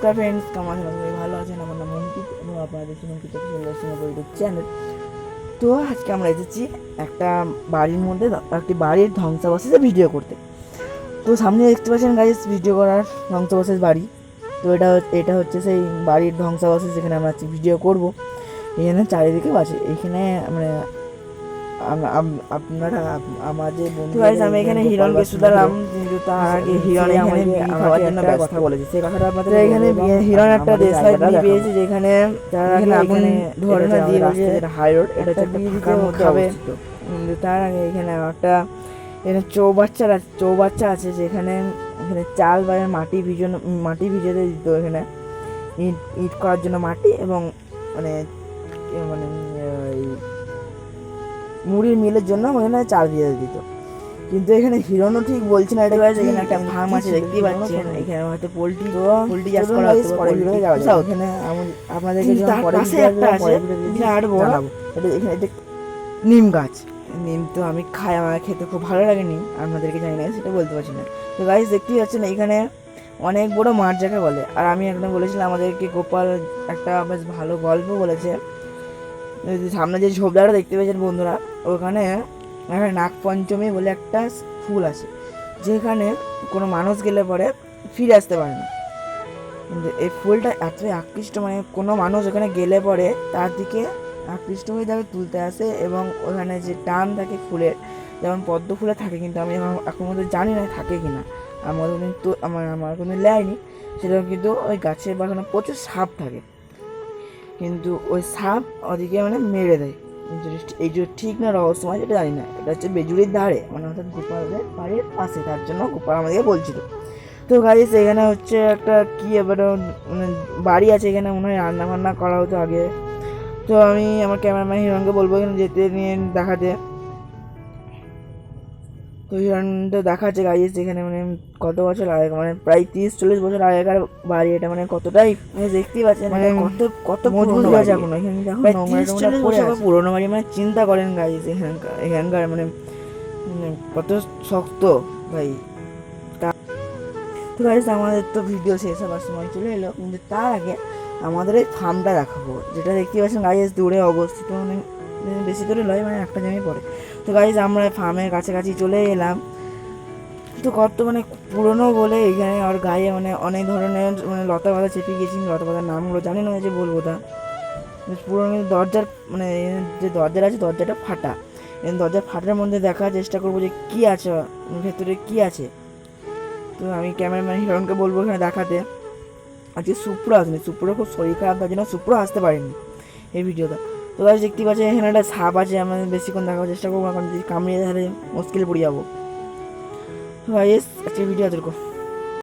নমস্কার ফ্রেন্ডস, কেমন আছেন? সবাই ভালো আছেন? আমার নাম অঙ্কিত এবং আপনারা দেখছেন অঙ্কিত ইউটিউব চ্যানেল। তো আজকে আমরা এসেছি একটা বাড়ির মধ্যে একটি বাড়ির ধ্বংসাবশেষে ভিডিও করতে। তো সামনে দেখতে পাচ্ছেন গাইস, ভিডিও করার ধ্বংসাবশেষ বাড়ি। তো এটা হচ্ছে সেই বাড়ির ধ্বংসাবশেষ যেখানে আমরা আজকে ভিডিও করব। এখানে চারিদিকে আছে, এখানে মানে আপনারা আমার যে বন্ধু আমি এখানে হিরণকে শুধালাম, কিন্তু তার আগে হিরণ এখানে বিড়ি খাওয়ার জন্য কথা বলেছে। সেই কথাটা আপনাদের এখানে হিরণ একটা দেশলাই বিড়ি পেয়েছে, যেখানে তার আগে আগুন ধরে না দিয়ে বলছে হাই রোড, এটা হচ্ছে বিড়ি খাবে। কিন্তু তার আগে এখানে একটা এখানে চৌবাচ্চা আছে, যেখানে এখানে চাল বা মাটি ভিজাতে দিত, এখানে ইট করার জন্য মাটি এবং মানে মানে মুড়ির মিলের জন্য ওখানে চাল ভিজাতে দিত। কিন্তু এখানে হিরণও ঠিক বলছে না এটা। এখানে একটা ফার্ম আছে দেখতেই পাচ্ছেন, এখানে হয়তো পোল্ট্রি চাষ করা হচ্ছে। এখানে আপনাদেরকে একটা আছে বিরাট বড়, এখানে একটা নিম গাছ। নিম তো আমি খাই, আমার খেতে খুব ভালো লাগে। নিম আপনাদেরকে জানি না, সেটা বলতে পারছি না। তো গাইস দেখতেই পাচ্ছেন এখানে অনেক বড় মাঠ যাকে বলে। আর আমি একদম বলেছিলাম আমাদেরকে গোপাল একটা বেশ ভালো গল্প বলেছে। সামনে যে ঝোপদাটা দেখতে পেয়েছেন বন্ধুরা, ওখানে নাগপঞ্চমী বলে একটা ফুল আছে, যেখানে কোনো মানুষ গেলে পরে ফিরে আসতে পারে না। কিন্তু এই ফুলটা এতই আকৃষ্ট, মানে কোনো মানুষ ওখানে গেলে পরে তার দিকে আকৃষ্ট হয়ে তাকে তুলতে আসে, এবং ওখানে যে টান থাকে ফুলের, যেমন পদ্ম ফুলে থাকে, কিন্তু আমি এখন মধ্যে জানি না থাকে কি না, আমার কিন্তু আমার কোনো লেয়নি সেরকম। কিন্তু ওই গাছের বাগানে প্রচুর সাপ থাকে, কিন্তু ওই সাপ ওদিকে মানে মেরে দেয়। কিন্তু এই যে ঠিক না রহস্যময় সেটা জানি না। এটা হচ্ছে বেজুড়ির ধারে, মানে অর্থাৎ গোপালের বাড়ির পাশে, তার জন্য গোপাল আমাদেরকে বলছিল। তো গাইস এখানে হচ্ছে একটা কি এবার মানে বাড়ি আছে, এখানে মনে হয় রান্না বান্না করা হতো আগে। তো আমি আমার ক্যামেরাম্যান হিরণকে বলবো এখানে যেতে নিয়ে দেখাতে। তো হিরণটা দেখাচ্ছে গাইস এখানে মানে কত বছর আগে, মানে প্রায় 30-40 বছর আগেকার বাড়ি এটা। মানে কতটাই দেখতেই পাচ্ছেন, মানে কত মজবুত হয়ে আছে এখন। এখানে প্রায় 30-40 বছর পুরোনো বাড়ি, মানে চিন্তা করেন গাইস এখানকার মানে কত শক্ত ভাই। তো গাইস আমাদের তো ভিডিও শেষ হবার সময় চলে এলো, কিন্তু তার আগে আমাদের এই ফার্মটা দেখাবো, যেটা দেখতে পাচ্ছেন গাইস দূরে অবস্থিত, মানে বেশি দূরে নয়, মানে একটা জায়গায় পড়ে। তো গাইস আমরা ফার্মের কাছাকাছি চলে এলাম। তো কত মানে পুরনো বলে এখানে আর গায়ে মানে অনেক ধরনের মানে লতা পাতা চেপে গেছি, লতা পাতার নামগুলো জানি না যে বলবো তা। পুরনো কিন্তু দরজার মানে যে দরজাটা আছে দরজাটা ফাটা, দরজার ফাটার মধ্যে দেখার চেষ্টা করবো যে কী আছে ভেতরে, কী আছে। তো আমি ক্যামেরাম্যান হিরণকে বলবো এখানে দেখাতে। আজকে সুপ্র আসেনি, সুপ্র খুব শরীর খারাপ, তার জন্য সুপ্র আসতে পারেনি এই ভিডিওটা। তো গাছ দেখতে পাচ্ছি এখানে একটা সাপ আছে, আমাদের বেশিক্ষণ দেখার চেষ্টা করবো, কারণ যদি কামড়িয়ে তাহলে মুশকিল পড়ে যাবো। তো গাইস আজকে ভিডিও এতটুকু।